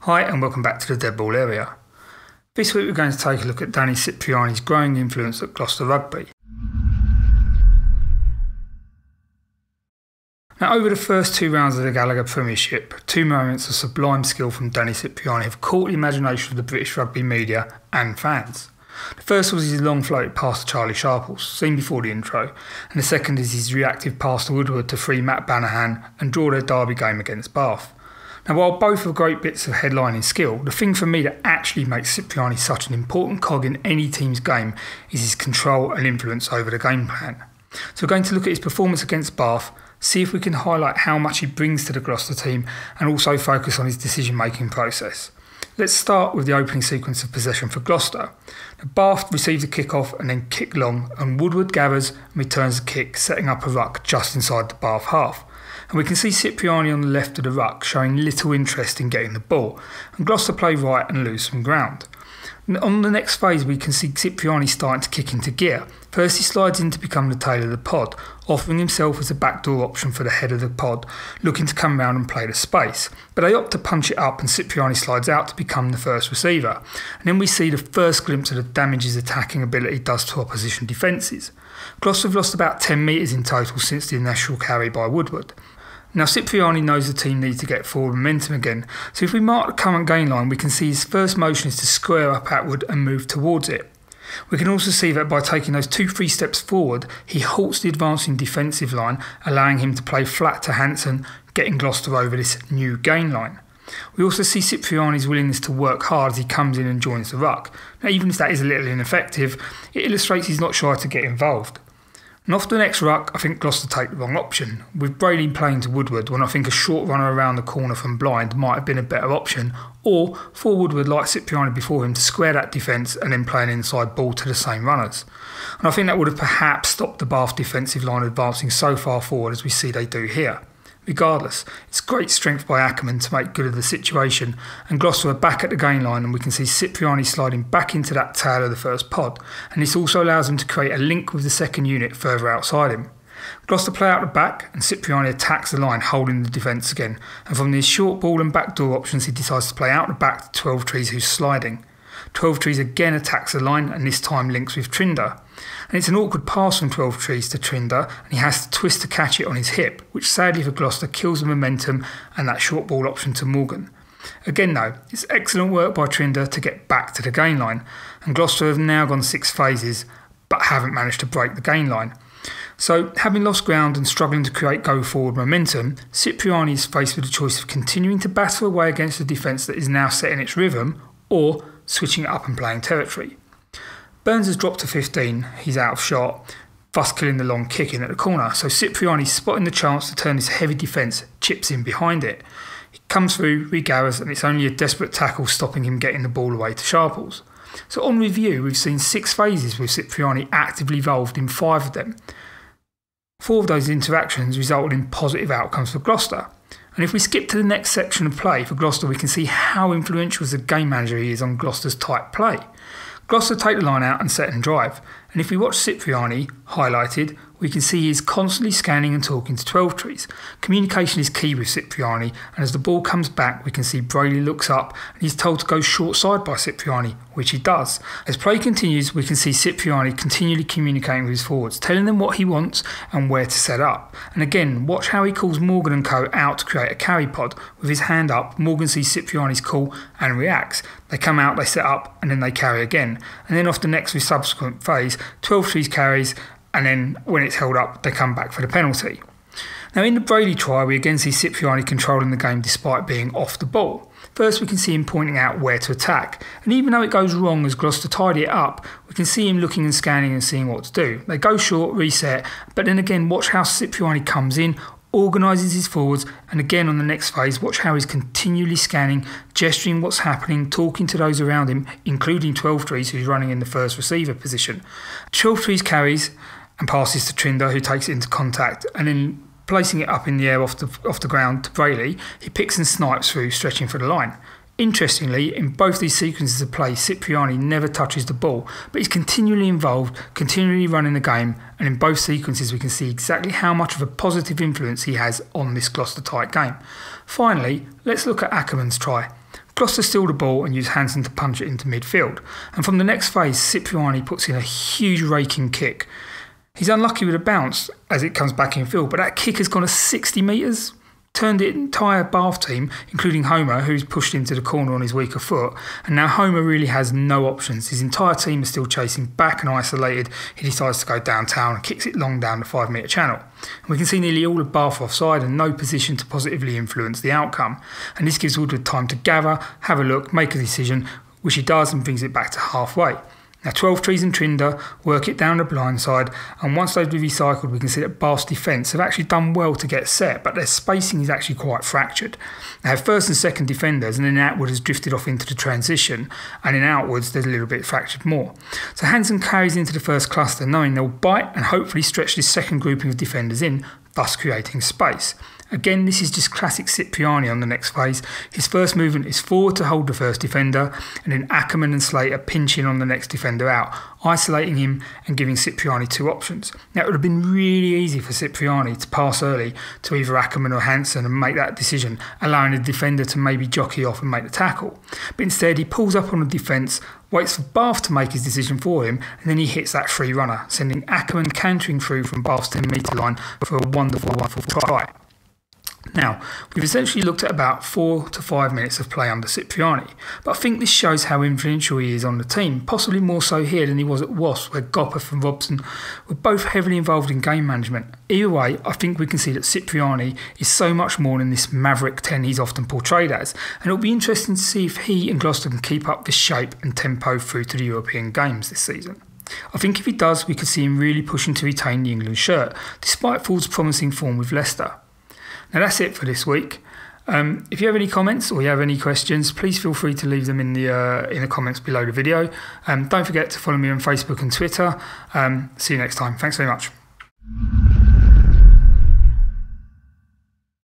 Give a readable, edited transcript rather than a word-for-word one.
Hi and welcome back to the Dead Ball area. This week we're going to take a look at Danny Cipriani's growing influence at Gloucester Rugby. Now, over the first two rounds of the Gallagher Premiership, two moments of sublime skill from Danny Cipriani have caught the imagination of the British rugby media and fans. The first was his long floated pass to Charlie Sharples, seen before the intro, and the second is his reactive pass to Woodward to free Matt Banahan and draw their derby game against Bath. Now, while both are great bits of headlining skill, the thing for me that actually makes Cipriani such an important cog in any team's game is his control and influence over the game plan. So we're going to look at his performance against Bath, see if we can highlight how much he brings to the Gloucester team and also focus on his decision-making process. Let's start with the opening sequence of possession for Gloucester. Bath receives a kick-off and then kick long, and Woodward gathers and returns the kick, setting up a ruck just inside the Bath half. And we can see Cipriani on the left of the ruck showing little interest in getting the ball, and Gloucester play right and lose some ground. On the next phase we can see Cipriani starting to kick into gear. First he slides in to become the tail of the pod, offering himself as a backdoor option for the head of the pod, looking to come round and play the space. But they opt to punch it up and Cipriani slides out to become the first receiver. And then we see the first glimpse of the damage his attacking ability does to opposition defences. Gloucester have lost about 10 metres in total since the initial carry by Woodward. Now Cipriani knows the team needs to get forward momentum again, so if we mark the current gain line we can see his first motion is to square up outward and move towards it. We can also see that by taking those 2-3 steps forward he halts the advancing defensive line, allowing him to play flat to Hansen, getting Gloucester over this new gain line. We also see Cipriani's willingness to work hard as he comes in and joins the ruck. Now even if that is a little ineffective, it illustrates he's not shy to get involved. And off the next ruck, I think Gloucester take the wrong option, with Brady playing to Woodward when I think a short runner around the corner from blind might have been a better option, or for Woodward like Cipriani before him to square that defence and then play an inside ball to the same runners. And I think that would have perhaps stopped the Bath defensive line advancing so far forward as we see they do here. Regardless, it's great strength by Ackerman to make good of the situation, and Gloucester are back at the gain line and we can see Cipriani sliding back into that tail of the first pod, and this also allows him to create a link with the second unit further outside him. Gloucester play out the back and Cipriani attacks the line holding the defence again, and from these short ball and backdoor options he decides to play out the back to 12 Trees who's sliding. 12 Trees again attacks the line and this time links with Trinder. And it's an awkward pass from 12 Trees to Trinder and he has to twist to catch it on his hip, which sadly for Gloucester kills the momentum and that short ball option to Morgan. Again though, it's excellent work by Trinder to get back to the gain line, and Gloucester have now gone 6 phases but haven't managed to break the gain line. So, having lost ground and struggling to create go-forward momentum, Cipriani is faced with the choice of continuing to batter away against a defence that is now set in its rhythm, or switching it up and playing territory. Burns has dropped to 15, he's out of shot, thus killing the long kick in at the corner, so Cipriani, spotting the chance to turn his heavy defence, chips in behind it. He comes through, regathers, and it's only a desperate tackle stopping him getting the ball away to Sharples. So on review, we've seen 6 phases with Cipriani actively involved in 5 of them. 4 of those interactions resulted in positive outcomes for Gloucester. And if we skip to the next section of play for Gloucester, we can see how influential as a game manager he is on Gloucester's tight play. Gloucester take the line out and set and drive, and if we watch Cipriani, highlighted, we can see he is constantly scanning and talking to 12 Trees. Communication is key with Cipriani, and as the ball comes back we can see Braley looks up and he's told to go short side by Cipriani, which he does. As play continues we can see Cipriani continually communicating with his forwards, telling them what he wants and where to set up. And again, watch how he calls Morgan and co out to create a carry pod. With his hand up, Morgan sees Cipriani's call and reacts. They come out, they set up and then they carry again. And then off the next with subsequent phase, 12 Trees carries, and then when it's held up they come back for the penalty. Now in the Brady try we again see Cipriani controlling the game despite being off the ball. First we can see him pointing out where to attack, and even though it goes wrong as Gloucester tidy it up, we can see him looking and scanning and seeing what to do. They go short, reset, but then again watch how Cipriani comes in, organises his forwards, and again on the next phase watch how he's continually scanning, gesturing what's happening, talking to those around him, including 12 Trees who's running in the first receiver position. 12 Trees carries and passes to Trinder who takes it into contact, and then placing it up in the air off the ground to Braley, he picks and snipes through, stretching for the line. Interestingly, in both these sequences of play, Cipriani never touches the ball, but he's continually involved, continually running the game, and in both sequences we can see exactly how much of a positive influence he has on this Gloucester tight game. Finally, let's look at Ackerman's try. Gloucester steal the ball and use Hansen to punch it into midfield. And from the next phase, Cipriani puts in a huge raking kick. He's unlucky with a bounce as it comes back in field, but that kick has gone 60 metres. Turned the entire Bath team, including Homer, who's pushed into the corner on his weaker foot. And now Homer really has no options. His entire team is still chasing back and isolated. He decides to go downtown and kicks it long down the 5 metre channel. And we can see nearly all of Bath offside and no position to positively influence the outcome. And this gives Woodward time to gather, have a look, make a decision, which he does and brings it back to halfway. Now 12 trees and Trinder work it down the blind side, and once they've been recycled we can see that Bath's defence have actually done well to get set, but their spacing is actually quite fractured. They have first and second defenders, and then Outward has drifted off into the transition, and in Outwards there's a little bit fractured more. So Hansen carries into the first cluster knowing they'll bite and hopefully stretch this second grouping of defenders in, thus creating space. Again, this is just classic Cipriani on the next phase. His first movement is forward to hold the first defender, and then Ackerman and Slater pinch in on the next defender out, isolating him and giving Cipriani 2 options. Now, it would have been really easy for Cipriani to pass early to either Ackerman or Hansen and make that decision, allowing the defender to maybe jockey off and make the tackle. But instead, he pulls up on the defence, waits for Bath to make his decision for him, and then he hits that free runner, sending Ackerman cantering through from Bath's 10 metre line for a wonderful try. Now, we've essentially looked at about 4 to 5 minutes of play under Cipriani, but I think this shows how influential he is on the team, possibly more so here than he was at Wasps, where Gopperth and Robson were both heavily involved in game management. Either way, I think we can see that Cipriani is so much more than this maverick 10 he's often portrayed as, and it'll be interesting to see if he and Gloucester can keep up this shape and tempo through to the European Games this season. I think if he does, we could see him really pushing to retain the England shirt, despite Ford's promising form with Leicester. Now that's it for this week. If you have any comments or you have any questions, please feel free to leave them in the comments below the video. Don't forget to follow me on Facebook and Twitter. See you next time. Thanks very much.